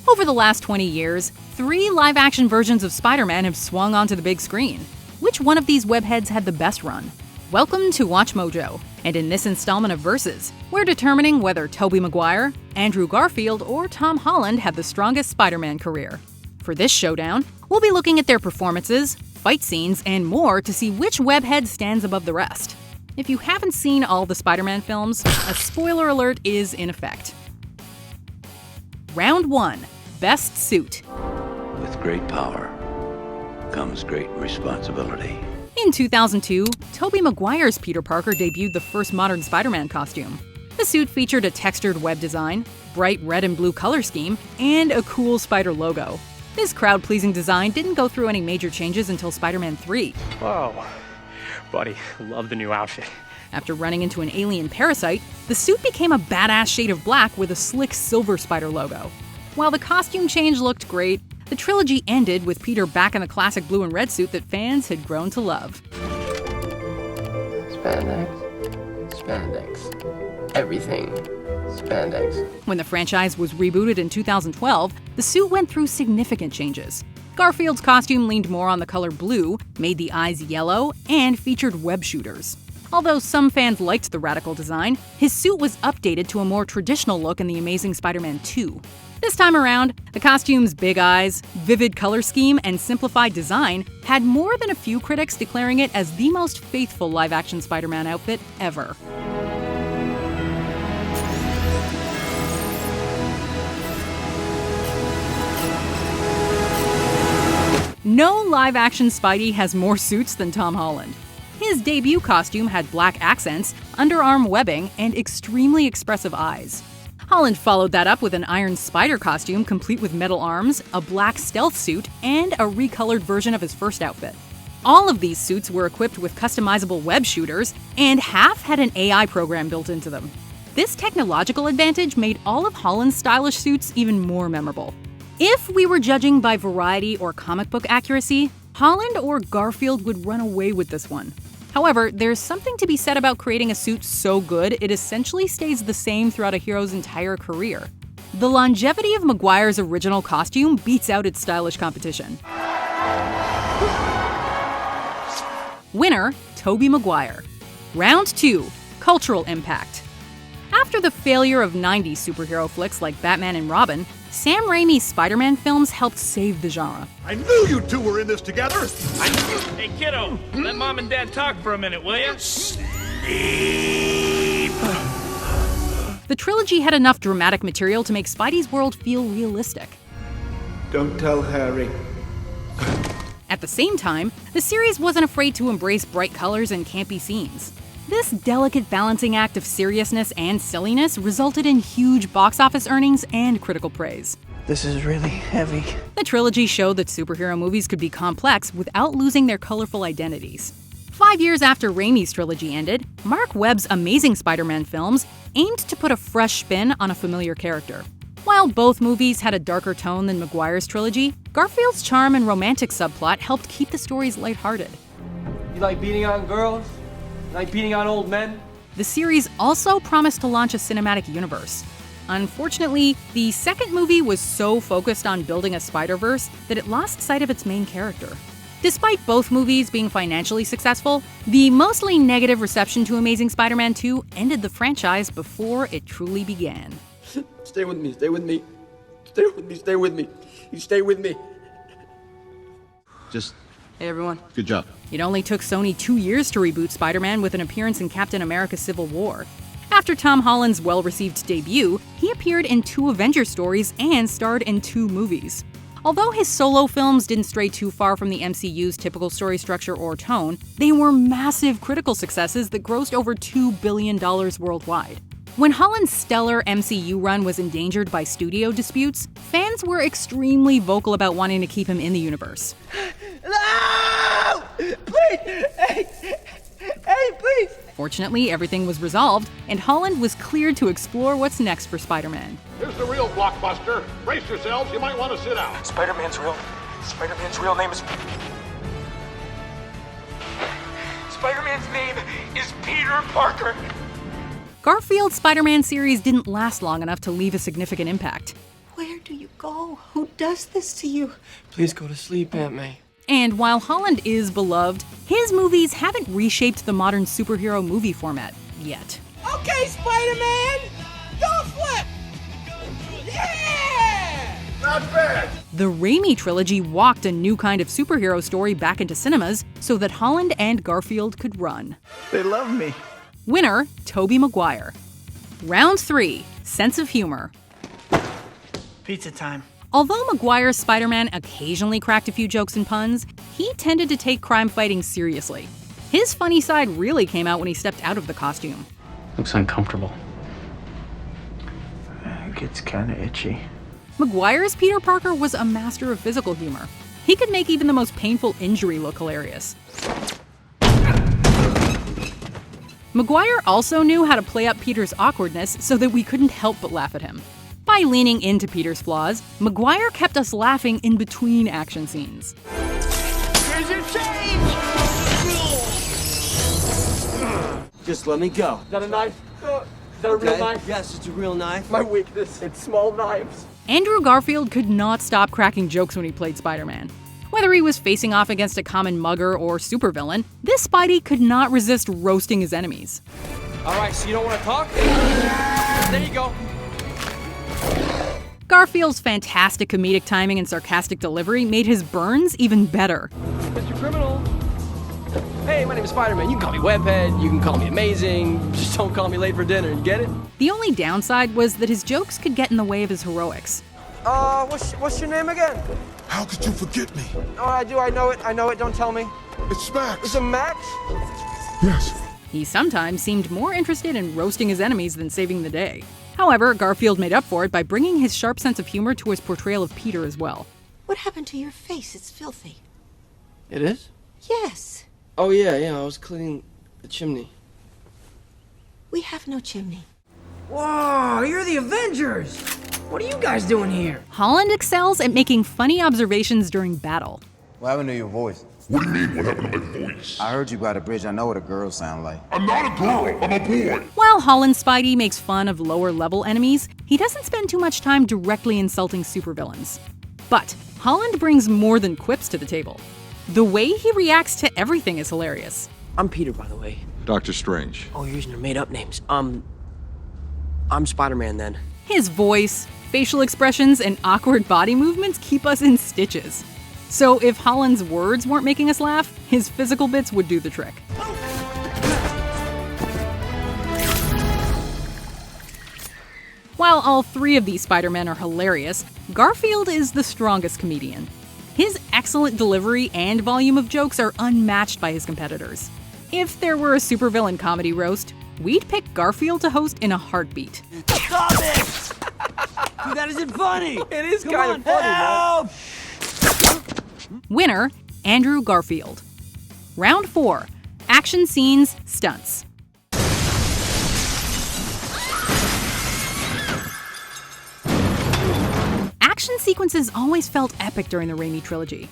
Over the last 20 years, 3 live-action versions of Spider-Man have swung onto the big screen. Which one of these webheads had the best run? Welcome to WatchMojo, and in this installment of Versus, we're determining whether Tobey Maguire, Andrew Garfield, or Tom Holland had the strongest Spider-Man career. For this showdown, we'll be looking at their performances, fight scenes, and more to see which webhead stands above the rest. If you haven't seen all the Spider-Man films, a spoiler alert is in effect. Round 1. Best Suit. With great power comes great responsibility. In 2002, Tobey Maguire's Peter Parker debuted the first modern Spider-Man costume. The suit featured a textured web design, bright red and blue color scheme, and a cool spider logo. This crowd-pleasing design didn't go through any major changes until Spider-Man 3. Whoa, buddy, love the new outfit. After running into an alien parasite, the suit became a badass shade of black with a slick silver spider logo. While the costume change looked great, the trilogy ended with Peter back in the classic blue and red suit that fans had grown to love. Spandex. Everything. Spandex. When the franchise was rebooted in 2012, the suit went through significant changes. Garfield's costume leaned more on the color blue, made the eyes yellow, and featured web shooters. Although some fans liked the radical design, his suit was updated to a more traditional look in The Amazing Spider-Man 2. This time around, the costume's big eyes, vivid color scheme, and simplified design had more than a few critics declaring it as the most faithful live-action Spider-Man outfit ever. No live-action Spidey has more suits than Tom Holland. His debut costume had black accents, underarm webbing, and extremely expressive eyes. Holland followed that up with an Iron Spider costume complete with metal arms, a black stealth suit, and a recolored version of his first outfit. All of these suits were equipped with customizable web shooters, and half had an AI program built into them. This technological advantage made all of Holland's stylish suits even more memorable. If we were judging by variety or comic book accuracy, Holland or Garfield would run away with this one. However, there's something to be said about creating a suit so good it essentially stays the same throughout a hero's entire career. The longevity of Maguire's original costume beats out its stylish competition. Winner, Tobey Maguire. Round 2. Cultural impact. After the failure of 90s superhero flicks like Batman and Robin, Sam Raimi's Spider-Man films helped save the genre. I knew you two were in this together! Hey, kiddo, let mom and dad talk for a minute, will ya? The trilogy had enough dramatic material to make Spidey's world feel realistic. Don't tell Harry. At the same time, the series wasn't afraid to embrace bright colors and campy scenes. This delicate balancing act of seriousness and silliness resulted in huge box office earnings and critical praise. This is really heavy. The trilogy showed that superhero movies could be complex without losing their colorful identities. 5 years after Raimi's trilogy ended, Mark Webb's Amazing Spider-Man films aimed to put a fresh spin on a familiar character. While both movies had a darker tone than Maguire's trilogy, Garfield's charm and romantic subplot helped keep the stories lighthearted. You like beating on girls? Like beating on old men? The series also promised to launch a cinematic universe. Unfortunately, the second movie was so focused on building a Spider-Verse that it lost sight of its main character. Despite both movies being financially successful, the mostly negative reception to Amazing Spider-Man 2 ended the franchise before it truly began. Stay with me, stay with me. Stay with me, stay with me. You stay with me. Hey everyone. Good job. It only took Sony 2 years to reboot Spider-Man with an appearance in Captain America: Civil War. After Tom Holland's well-received debut, he appeared in 2 Avengers stories and starred in 2 movies. Although his solo films didn't stray too far from the MCU's typical story structure or tone, they were massive critical successes that grossed over $2 billion worldwide. When Holland's stellar MCU run was endangered by studio disputes, fans were extremely vocal about wanting to keep him in the universe. No! Please! Hey, please! Fortunately, everything was resolved, and Holland was cleared to explore what's next for Spider-Man. Here's the real blockbuster. Brace yourselves, you might want to sit down. Spider-Man's real name is... Spider-Man's name is Peter Parker. Garfield's Spider-Man series didn't last long enough to leave a significant impact. Where do you go. Who does this to you? Please go to sleep, Aunt May. And while Holland is beloved, his movies haven't reshaped the modern superhero movie format yet. Okay, Spider-Man! Don't flip! Yeah! Not bad. The Raimi trilogy walked a new kind of superhero story back into cinemas so that Holland and Garfield could run. They love me. Winner, Tobey Maguire. Round 3, sense of humor. Pizza time. Although Maguire's Spider-Man occasionally cracked a few jokes and puns, he tended to take crime fighting seriously. His funny side really came out when he stepped out of the costume. Looks uncomfortable. It gets kind of itchy. Maguire's Peter Parker was a master of physical humor. He could make even the most painful injury look hilarious. Maguire also knew how to play up Peter's awkwardness so that we couldn't help but laugh at him. By leaning into Peter's flaws, Maguire kept us laughing in between action scenes. Here's your change! Just let me go. Is that a knife? Is that a real knife? Yes, it's a real knife. My weakness, it's small knives. Andrew Garfield could not stop cracking jokes when he played Spider-Man. Whether he was facing off against a common mugger or supervillain, this Spidey could not resist roasting his enemies. All right, so you don't want to talk? There you go. Garfield's fantastic comedic timing and sarcastic delivery made his burns even better. Mr. Criminal. Hey, my name is Spider-Man. You can call me Webhead, you can call me Amazing. Just don't call me late for dinner, get it? The only downside was that his jokes could get in the way of his heroics. What's your name again? How could you forget me? Oh, I do, I know it, don't tell me. It's Max. Is it Max? Yes. He sometimes seemed more interested in roasting his enemies than saving the day. However, Garfield made up for it by bringing his sharp sense of humor to his portrayal of Peter as well. What happened to your face? It's filthy. It is? Yes. Oh, yeah, I was cleaning the chimney. We have no chimney. Whoa, you're the Avengers! What are you guys doing here? Holland excels at making funny observations during battle. What happened to your voice? What do you mean, what happened to my voice? I heard you by the bridge. I know what a girl sound like. I'm not a girl, I'm a boy. While Holland's Spidey makes fun of lower-level enemies, he doesn't spend too much time directly insulting supervillains. But Holland brings more than quips to the table. The way he reacts to everything is hilarious. I'm Peter, by the way. Doctor Strange. Oh, you're using your made-up names. I'm Spider-Man, then. His voice, facial expressions, and awkward body movements keep us in stitches. So if Holland's words weren't making us laugh, his physical bits would do the trick. While all three of these Spider-Men are hilarious, Garfield is the strongest comedian. His excellent delivery and volume of jokes are unmatched by his competitors. If there were a supervillain comedy roast, we'd pick Garfield to host in a heartbeat. Stop it! Dude, that isn't funny! It is Come kind on, of funny, help! Winner, Andrew Garfield. Round 4, action scenes, stunts. Action sequences always felt epic during the Raimi trilogy.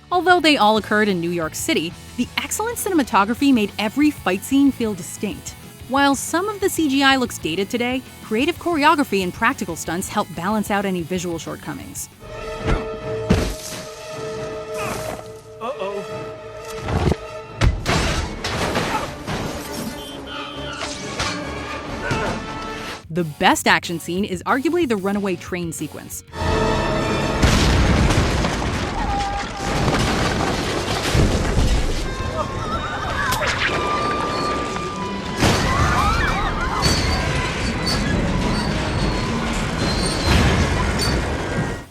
Although they all occurred in New York City, the excellent cinematography made every fight scene feel distinct. While some of the CGI looks dated today, creative choreography and practical stunts help balance out any visual shortcomings. The best action scene is arguably the runaway train sequence.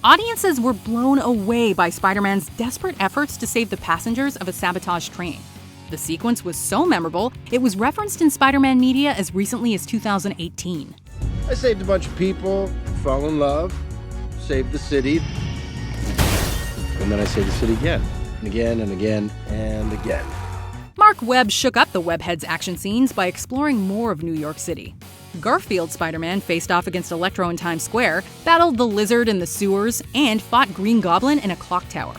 Audiences were blown away by Spider-Man's desperate efforts to save the passengers of a sabotaged train. The sequence was so memorable, it was referenced in Spider-Man media as recently as 2018. I saved a bunch of people, fell in love, saved the city, and then I saved the city again, and again, and again, and again. Mark Webb shook up the Webhead's action scenes by exploring more of New York City. Garfield Spider-Man faced off against Electro in Times Square, battled the Lizard in the sewers, and fought Green Goblin in a clock tower.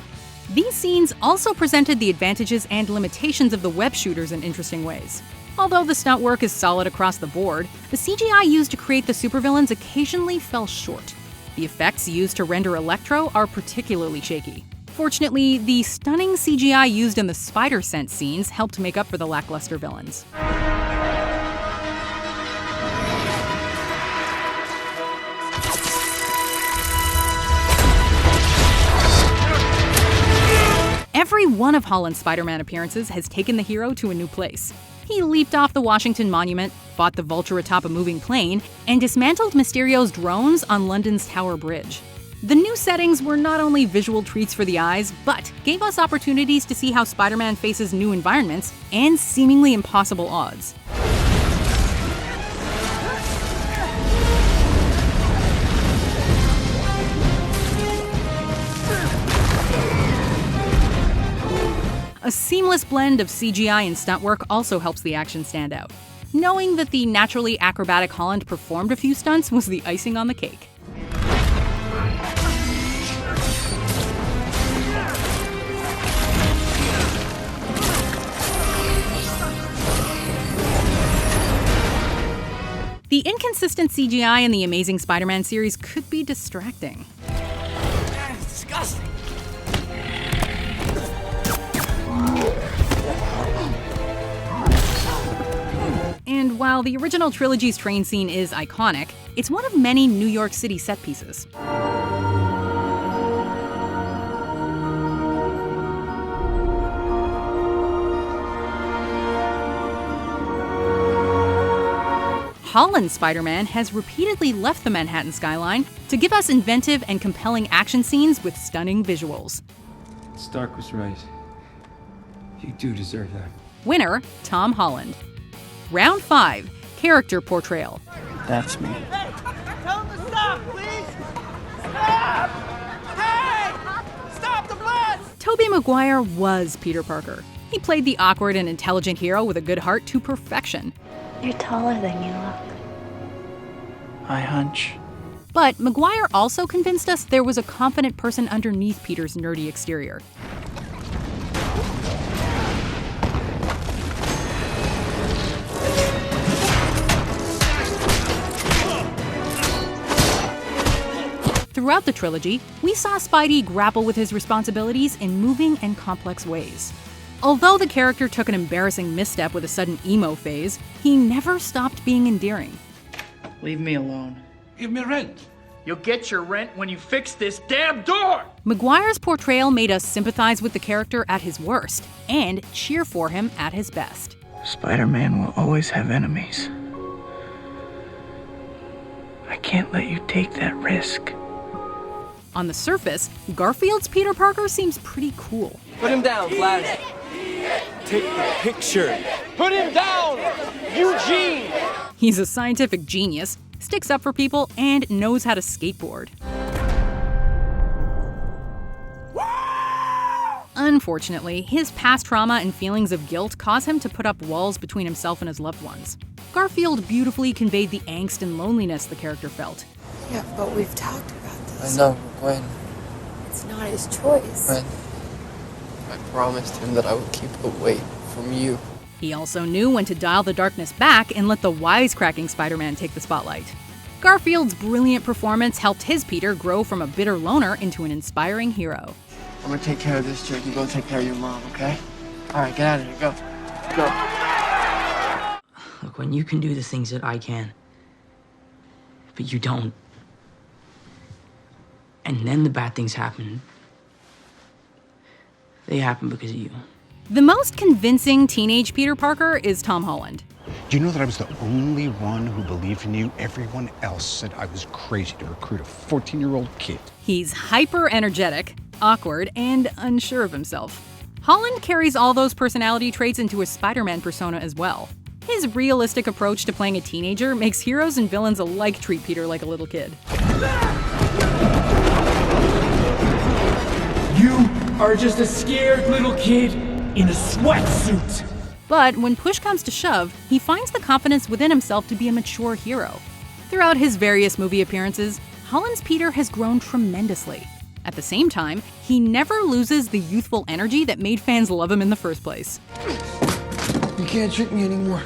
These scenes also presented the advantages and limitations of the web shooters in interesting ways. Although the stunt work is solid across the board, the CGI used to create the supervillains occasionally fell short. The effects used to render Electro are particularly shaky. Fortunately, the stunning CGI used in the spider sense scenes helped make up for the lackluster villains. Every one of Holland's Spider-Man appearances has taken the hero to a new place. He leaped off the Washington Monument, fought the Vulture atop a moving plane, and dismantled Mysterio's drones on London's Tower Bridge. The new settings were not only visual treats for the eyes, but gave us opportunities to see how Spider-Man faces new environments and seemingly impossible odds. A seamless blend of CGI and stunt work also helps the action stand out. Knowing that the naturally acrobatic Holland performed a few stunts was the icing on the cake. The inconsistent CGI in the Amazing Spider-Man series could be distracting. It's disgusting. And while the original trilogy's train scene is iconic, it's one of many New York City set pieces. Holland's Spider-Man has repeatedly left the Manhattan skyline to give us inventive and compelling action scenes with stunning visuals. Stark was right. You do deserve that. Winner, Tom Holland. Round 5, Character Portrayal. That's me. Hey, tell him to stop, please! Stop! Hey! Stop the bus! Tobey Maguire was Peter Parker. He played the awkward and intelligent hero with a good heart to perfection. You're taller than you look. I hunch. But Maguire also convinced us there was a confident person underneath Peter's nerdy exterior. Throughout the trilogy, we saw Spidey grapple with his responsibilities in moving and complex ways. Although the character took an embarrassing misstep with a sudden emo phase, he never stopped being endearing. Leave me alone. Give me rent. You'll get your rent when you fix this damn door! Maguire's portrayal made us sympathize with the character at his worst and cheer for him at his best. Spider-Man will always have enemies. I can't let you take that risk. On the surface, Garfield's Peter Parker seems pretty cool. Put him down, Flash. Take the picture. Put him down, Eugene! He's a scientific genius, sticks up for people, and knows how to skateboard. Unfortunately, his past trauma and feelings of guilt cause him to put up walls between himself and his loved ones. Garfield beautifully conveyed the angst and loneliness the character felt. Yeah, but we've talked about this. I know, Gwen. It's not his choice. Gwen, I promised him that I would keep away from you. He also knew when to dial the darkness back and let the wisecracking Spider-Man take the spotlight. Garfield's brilliant performance helped his Peter grow from a bitter loner into an inspiring hero. I'm gonna take care of this jerk. You go take care of your mom, okay? Alright, get out of here. Go. Go. Look, when you can do the things that I can, but you don't, and then the bad things happen, they happen because of you. The most convincing teenage Peter Parker is Tom Holland. Do you know that I was the only one who believed in you? Everyone else said I was crazy to recruit a 14-year-old kid. He's hyper-energetic, awkward, and unsure of himself. Holland carries all those personality traits into his Spider-Man persona as well. His realistic approach to playing a teenager makes heroes and villains alike treat Peter like a little kid. You are just a scared little kid in a sweatsuit. But when push comes to shove, he finds the confidence within himself to be a mature hero. Throughout his various movie appearances, Holland's Peter has grown tremendously. At the same time, he never loses the youthful energy that made fans love him in the first place. You can't trick me anymore.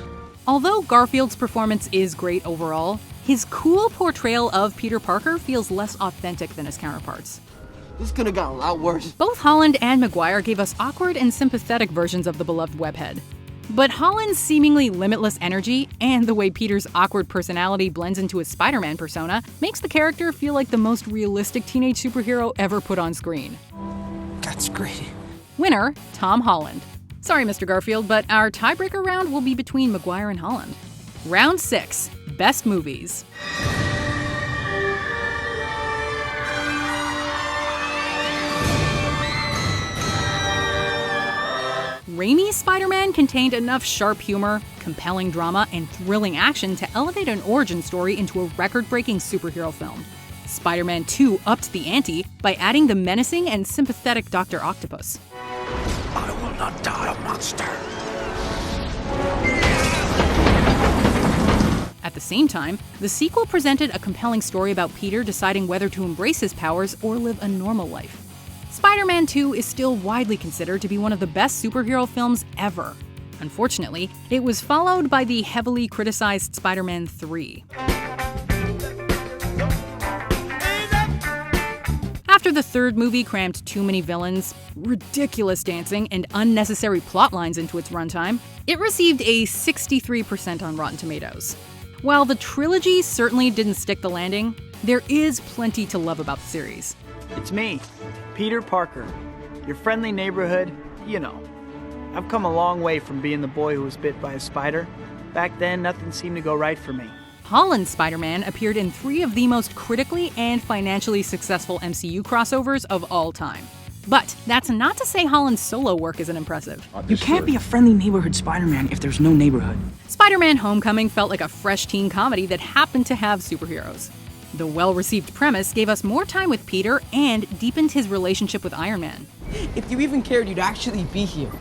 Although Garfield's performance is great overall, his cool portrayal of Peter Parker feels less authentic than his counterparts. This could have got a lot worse. Both Holland and Maguire gave us awkward and sympathetic versions of the beloved webhead. But Holland's seemingly limitless energy and the way Peter's awkward personality blends into his Spider-Man persona makes the character feel like the most realistic teenage superhero ever put on screen. That's great. Winner, Tom Holland. Sorry, Mr. Garfield, but our tiebreaker round will be between Maguire and Holland. Round 6, Best Movies. Raimi's Spider-Man contained enough sharp humor, compelling drama, and thrilling action to elevate an origin story into a record-breaking superhero film. Spider-Man 2 upped the ante by adding the menacing and sympathetic Dr. Octopus. I will not die a monster. At the same time, the sequel presented a compelling story about Peter deciding whether to embrace his powers or live a normal life. Spider-Man 2 is still widely considered to be one of the best superhero films ever. Unfortunately, it was followed by the heavily criticized Spider-Man 3. After the third movie crammed too many villains, ridiculous dancing, and unnecessary plot lines into its runtime, it received a 63% on Rotten Tomatoes. While the trilogy certainly didn't stick the landing, there is plenty to love about the series. It's me, Peter Parker, your friendly neighborhood, I've come a long way from being the boy who was bit by a spider. Back then, nothing seemed to go right for me. Holland's Spider-Man appeared in 3 of the most critically and financially successful MCU crossovers of all time. But that's not to say Holland's solo work isn't impressive. You can't be a friendly neighborhood Spider-Man if there's no neighborhood. Spider-Man Homecoming felt like a fresh teen comedy that happened to have superheroes. The well-received premise gave us more time with Peter and deepened his relationship with Iron Man. If you even cared, you'd actually be here.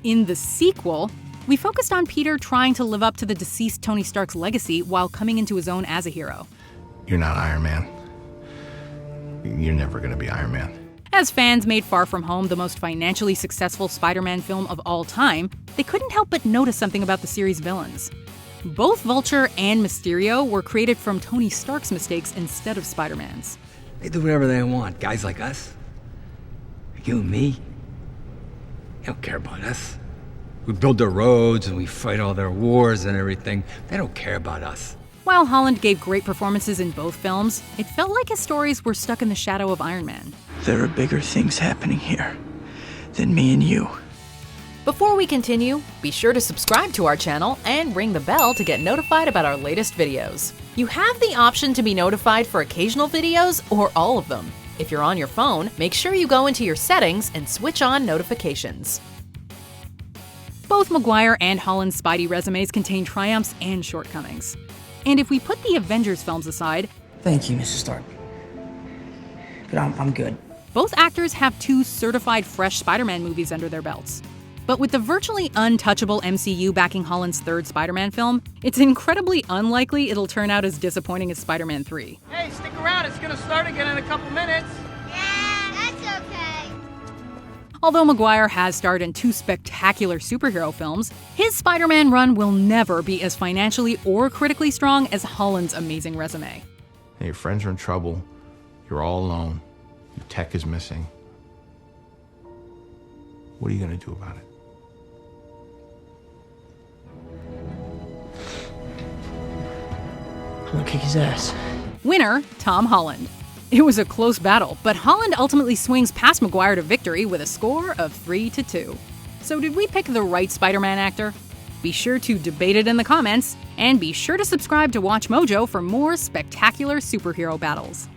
In the sequel, we focused on Peter trying to live up to the deceased Tony Stark's legacy while coming into his own as a hero. You're not Iron Man. You're never gonna be Iron Man. As fans made Far From Home the most financially successful Spider-Man film of all time, they couldn't help but notice something about the series' villains. Both Vulture and Mysterio were created from Tony Stark's mistakes instead of Spider-Man's. They do whatever they want, guys like us. Like you and me. They don't care about us. We build their roads and we fight all their wars and everything. They don't care about us. While Holland gave great performances in both films, it felt like his stories were stuck in the shadow of Iron Man. There are bigger things happening here than me and you. Before we continue, be sure to subscribe to our channel and ring the bell to get notified about our latest videos. You have the option to be notified for occasional videos or all of them. If you're on your phone, make sure you go into your settings and switch on notifications. Both Maguire and Holland's Spidey resumes contain triumphs and shortcomings. And if we put the Avengers films aside, Thank you, Mr. Stark. But I'm good. both actors have 2 certified fresh Spider-Man movies under their belts. But with the virtually untouchable MCU backing Holland's 3rd Spider-Man film, it's incredibly unlikely it'll turn out as disappointing as Spider-Man 3. Hey, stick around. It's gonna start again in a couple minutes. Yeah, that's okay. Although Maguire has starred in 2 spectacular superhero films, his Spider-Man run will never be as financially or critically strong as Holland's amazing resume. Hey, your friends are in trouble. You're all alone. Your tech is missing. What are you gonna do about it? I'm gonna kick his ass. Winner, Tom Holland. It was a close battle, but Holland ultimately swings past Maguire to victory with a score of 3-2. So did we pick the right Spider-Man actor? Be sure to debate it in the comments, and be sure to subscribe to Watch Mojo for more spectacular superhero battles.